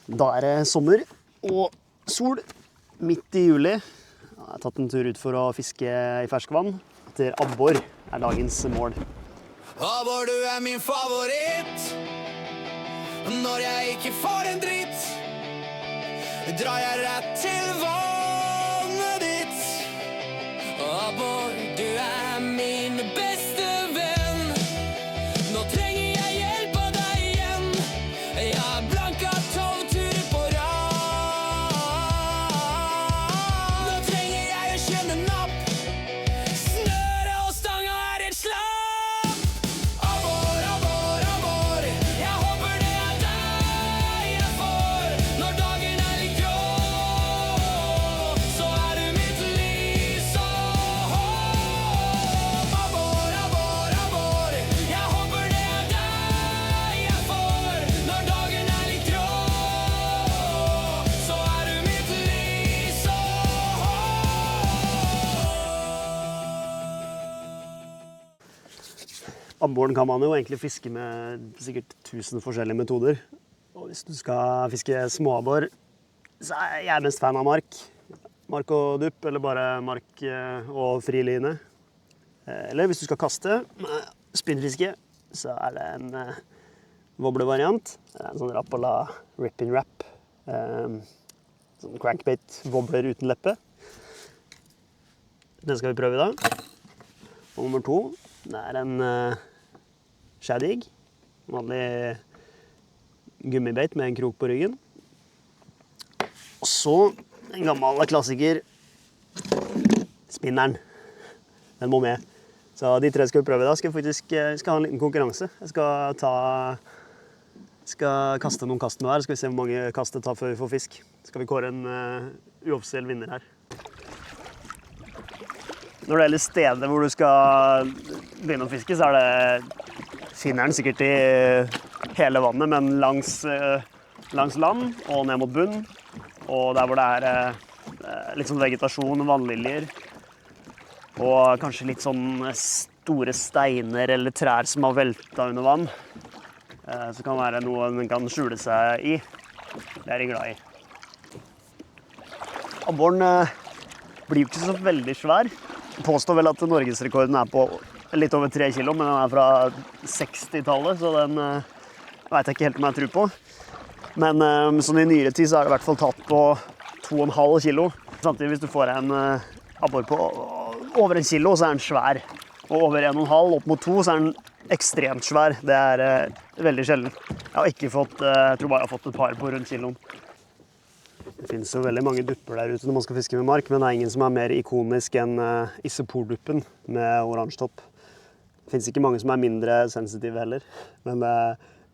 Da er det sommer og sol midt i juli. Jeg har tatt en tur ut for å fiske i ferskvann. Etter abbor er dagens mål. Abbor, du er min favoritt. Når jeg ikke får en dritt, drar jeg rett til vannet ditt. Abbor, du er min beste venn. Nå trenger jeg hjelp av deg igjen. Jeg har blanka 12 turer på rad. Nå trenger jeg å kjenne napp. Snøret og stanga er et slapp. Abbor, abbor, abbor. Jeg håper det er deg jeg får. Når dagen er litt grå, så er du mitt lys og håp. Abbor, abbor, abbor. Jeg håper det er deg jeg får. Når dagen er litt grå, så er du mitt lys og håp. Abboren kan man jo egentlig fiske med sikkert 1000 forskjellige metoder. Og hvis du skal fiske småabbor, så er jeg mest fan av mark. Mark og dupp, eller bare mark og fri line. Eller hvis du skal kaste med spinnfiske, så er det en wobbler-variant. Det er en sånn Rapala rip-in-wrap. Sånn crankbait wobbler uten leppe. Den skal vi prøve i dag. Og nummer 2, det er en shad-jig. Vanlig gummibait med en krok på ryggen. Og så en gammel klassiker, spinneren. Den må med. Så de 3 skal vi prøve i dag. Jeg skal ha en liten konkurranse. Jeg skal kaste noen kast med hver. Skal vi se hvor mange kast det tar før vi får fisk. Skal vi kåre en uoffisiell vinner her. Når det gjelder steder hvor du skal begynne å fiske, så er det finner den sikkert i hele vannet, men langs land og ned mot bunn. Og der hvor det er litt sånn vegetasjon, vannliljer, og kanskje litt sånn store steiner eller trær som har velta under vann, så kan det være noe den kan skjule seg i. Det er jeg glad i. Abboren blir jo ikke så veldig svær. Jeg påstår vel at norgesrekorden er på litt over 3 kilo, men den er fra 60-tallet, så den vet jeg ikke helt om jeg tror på. Men sånn i nyere tid så er det i hvert fall tatt på 2,5 kilo. Samtidig hvis du får en abbor på over 1 kilo, så er den svær. Og over 1,5 opp mot 2, så er den ekstremt svær. Det er veldig sjelden. Jeg har ikke fått, jeg tror bare jeg har fått et par på rundt kiloen. Det finnes jo veldig mange dupper der ute når man skal fiske med mark, men det er ingen som er mer ikonisk enn isopor-duppen med oransje topp. Det finnes ikke mange som er mindre sensitive heller, men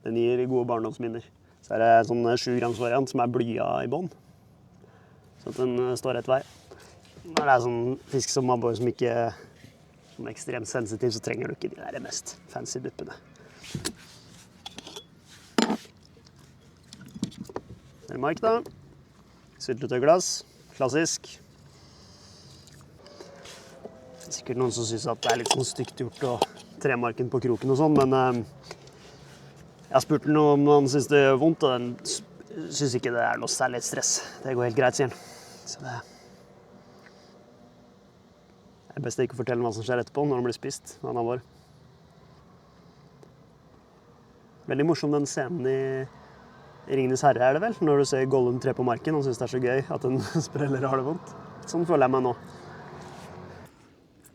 den gir gode barndomsminner. Så er det en sånn 7-grams-variant som er blya i bånd, så at den står rett vei. Når det er sånn fisk som abbor som ikke er ekstremt sensitiv, så trenger du ikke de der mest fancy duppene. Det er mark da. Syltetøyglass, klassisk. Det er sikkert noen som synes at det er litt sånn stygt gjort å tre marken på kroken og sånn, men jeg har spurt den om han synes det gjør vondt, og den synes ikke det er noe særlig stress. Det går helt greit, sier han. Så det er best å ikke fortelle hva som skjer etterpå når den blir spist av en abbor. Veldig morsom den scenen i Ringenes herre er det vel, når du ser Gollum tre på marken og synes det er så gøy at den spreller og har det vondt. Sånn føler jeg meg nå.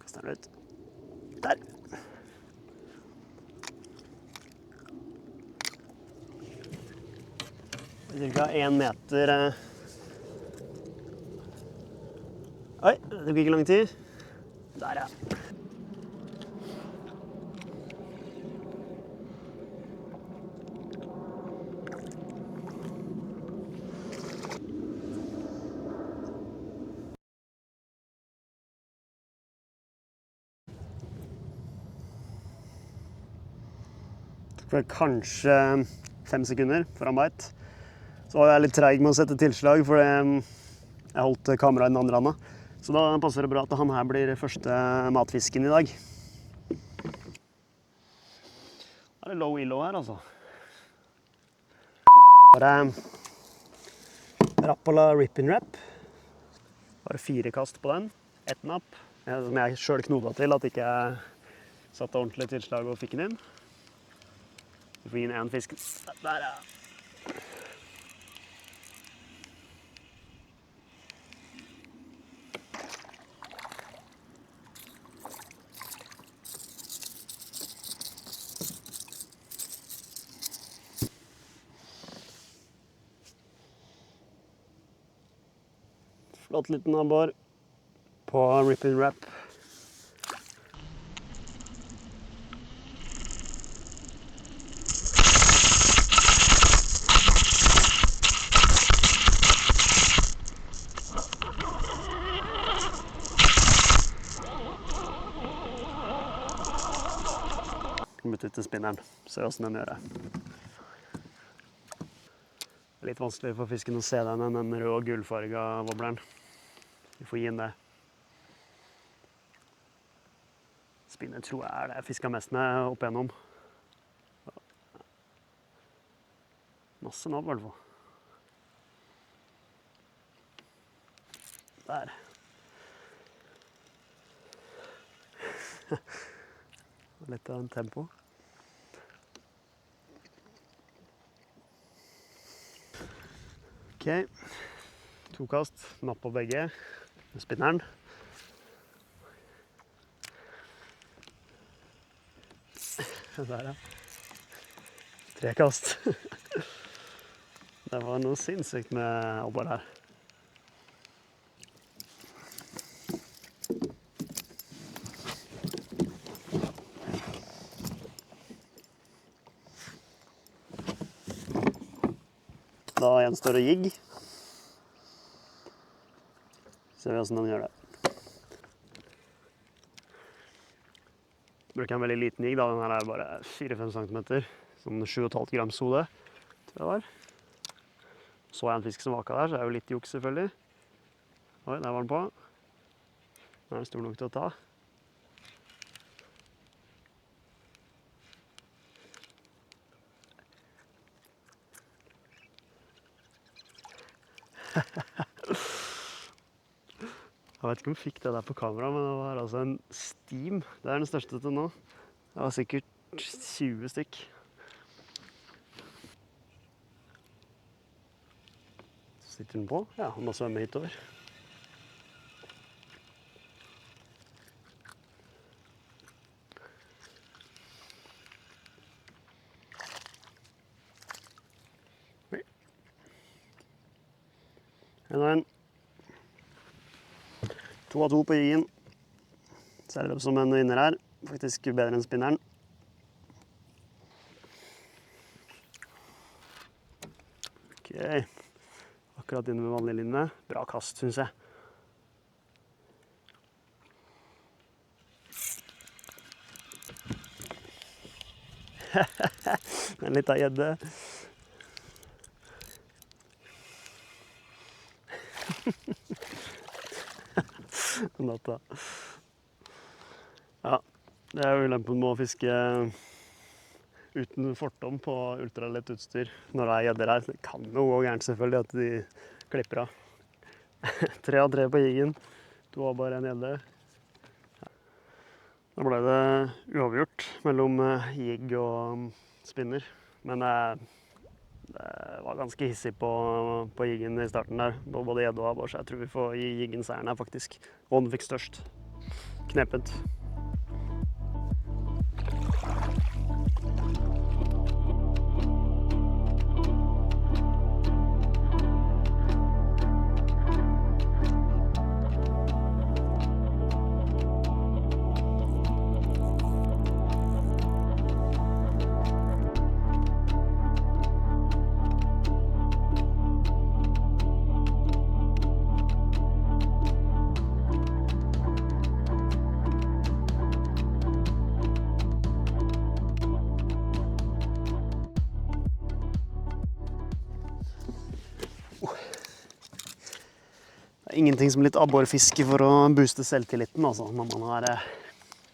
Kaster den ut. Der. Cirka 1 meter. Oi, det tok ikke lang tid. Der, ja. For kanskje 5 sekunder foran bite. Så var jeg litt treig med å sette tilslag, for jeg holdt kameraet i den andre handa. Så da passer det bra at han her blir første matfisken i dag. Da er det low elo her, altså. Bare Rapala Rip-In Wrap. Bare 4 kast på den. 1 napp. Som jeg selv knodet til at ikke jeg satte ordentlig tilslag og fikk den inn. Vi får inn 1 fisk. Der, ja. Flott liten abbor på Rip-In Wrap. Bytte ut til spinneren, se hvordan den gjør det. Det er litt vanskelig for fisken å se den røde og gullfarga wobbleren. Vi får gi inn det. Spinner tror jeg er det jeg fisket mest med opp igjennom. Masse nabb i hvert fall. Der. Litt av en tempo. Ok, 2 kast, napp på begge, med spinneren. Der, ja. 3 kast. Det var noe sinnssykt med abbor her. Da gjenstår det jigg. Ser vi hvordan den gjør det. Bruker en veldig liten jigg da, den her er bare 4-5 cm, sånn 7,5 gram sode, tror jeg det var. Så jeg en fisk som vaka der, så er det jo litt juks selvfølgelig. Oi, der var den på. Den er stor nok til å ta. Jeg vet ikke om jeg fikk det der på kamera, men det var altså en steam. Det er den største til nå. Det var sikkert 20 stykk. Så sitter den på. Ja, han må svømme hitover. En og en. 2 av 2 på jiggen. Ser det opp som en vinner her. Faktisk bedre enn spinneren. Ok. Akkurat inne med vanlig linje. Bra kast, synes jeg. En liten gjedde. Natta. Ja, det er jo ulempen med å fiske uten fortom på ultralett utstyr når det er gjedder her. Det kan jo gå gærent selvfølgelig at de klipper av. 3 av 3 på jiggen. 2 av bare en gjedde. Ja. Da ble det uavgjort mellom jigg og spinner. Men det var ganske hissig på jiggen i starten der, både gjedde og abbor, så jeg tror vi får gi jiggen seieren her faktisk. Og den fikk størst. Knepent. Ingenting som litt abborfiske for å booste selvtilliten, altså, når man har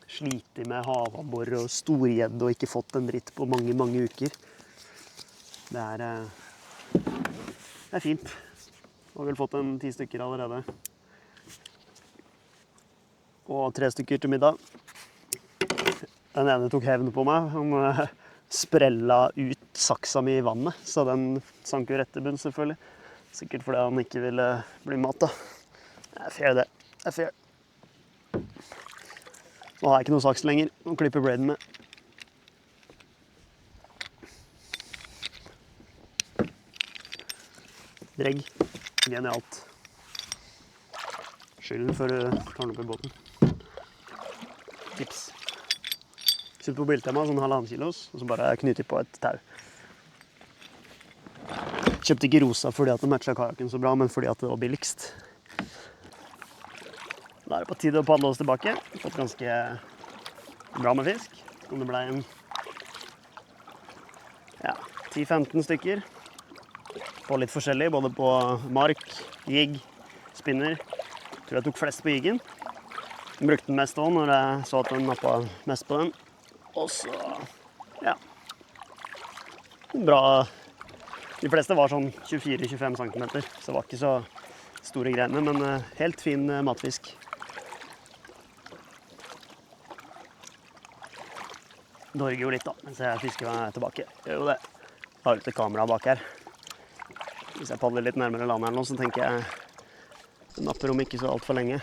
slitet med havabbor og storgjedde og ikke fått en dritt på mange, mange uker. Det er fint. Har vel fått en 10 stykker allerede. Og 3 stykker til middag. Den ene tok hevn på meg. Han sprella ut saksa mi i vannet, så den sank jo rett til bunn, selvfølgelig. Sikkert fordi han ikke ville bli mat, da. Det er fair, det. Det er fair. Nå har jeg ikke noe saks lenger. Nå klipper bladen med. Dregg. Genialt. Skylden før du tar den opp i båten. Tips. Kjøpt på Biltema, sånn 1,5 kilos, og så bare knyter på et tau. Kjøpte ikke rosa fordi at det matcha kajakken så bra, men fordi at det var billigst. Da er det på tide å padle oss tilbake. Fått ganske bra med fisk. Og det ble en 10-15 stykker. På litt forskjellig, både på mark, jigg, spinner. Jeg tror jeg tok flest på jiggen. Jeg brukte den mest også når jeg så at den nappa mest på den. Og så, bra. De fleste var sånn 24-25 cm, så det var ikke så store greiene, men helt fin matfisk. Dorger jo litt da, mens jeg fisker meg tilbake. Gjør jo det. Jeg har litt kamera bak her. Hvis jeg padler litt nærmere landet her nå, så tenker jeg det napper om ikke så alt for lenge.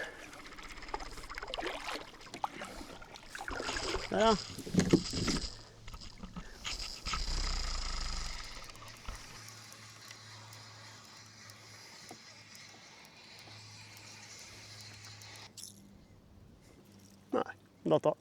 Der, ja. Nei, data.